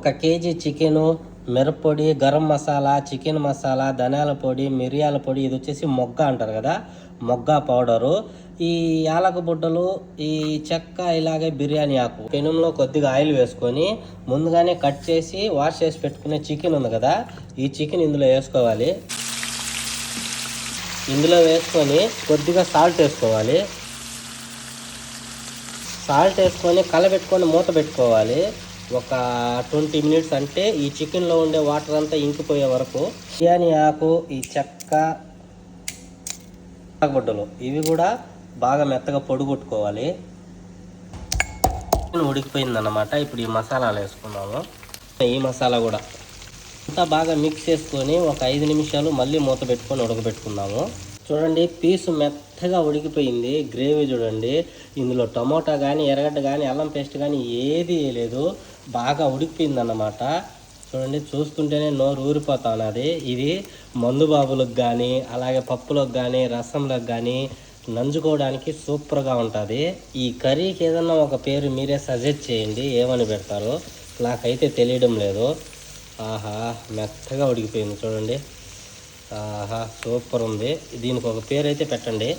1 KG chicken, మిరప్పొడి, garam masala, chicken masala, ధనియాల పొడి, మిరియాల పొడి, ఇది వచ్చేసి మొగ్గ అంటారు కదా, మొగ్గ పౌడరు, ఈ యాలక బుడ్డలు, ఈ చెక్క, ఇలాగే బిర్యానీ ఆకు. పెనంలో కొద్దిగా ఆయిల్ వేసుకొని ముందుగానే కట్ చేసి వాష్ చేసి పెట్టుకునే చికెన్ ఉంది కదా, ఈ చికెన్ ఇందులో వేసుకోవాలి. ఇందులో వేసుకొని కొద్దిగా సాల్ట్ వేసుకోవాలి. సాల్ట్ వేసుకొని కలబెట్టుకొని మూత పెట్టుకోవాలి. ఒక 20 మినిట్స్, అంటే ఈ చికెన్లో ఉండే వాటర్ అంతా ఇంకిపోయే వరకు. బిర్యానీ ఆకు, ఈ చెక్క, బుడ్డలు ఇవి కూడా బాగా మెత్తగా పొడి కొట్టుకోవాలి. ఉడికిపోయిందన్నమాట. ఇప్పుడు ఈ మసాలాలు వేసుకున్నాము. ఈ మసాలా కూడా అంతా బాగా మిక్స్ చేసుకొని ఒక 5 నిమిషాలు మళ్ళీ మూత పెట్టుకొని ఉడకబెట్టుకుందాము. చూడండి, పీసు మెత్తగా ఉడికిపోయింది. గ్రేవీ చూడండి, ఇందులో టమోటా కానీ, ఎర్రగడ్డ కానీ, అల్లం పేస్ట్ కానీ ఏది లేదు. బాగా ఉడికిపోయింది అన్నమాట. చూడండి, చూస్తుంటేనే నోరు ఊరిపోతా ఉన్నది. ఇది మందు బాబులకు కానీ, అలాగే పప్పులకు కానీ, రసంలకు కానీ నంజుకోవడానికి సూపర్గా ఉంటుంది. ఈ కర్రీకి ఏదన్నా ఒక పేరు మీరే సజెస్ట్ చేయండి, ఏమని పెడతారో నాకైతే తెలియడం లేదు. ఆహా, మెత్తగా ఉడికిపోయింది చూడండి. ఆహా, సూపర్ ఉంది. దీనికి ఒక పేరు అయితే పెట్టండి.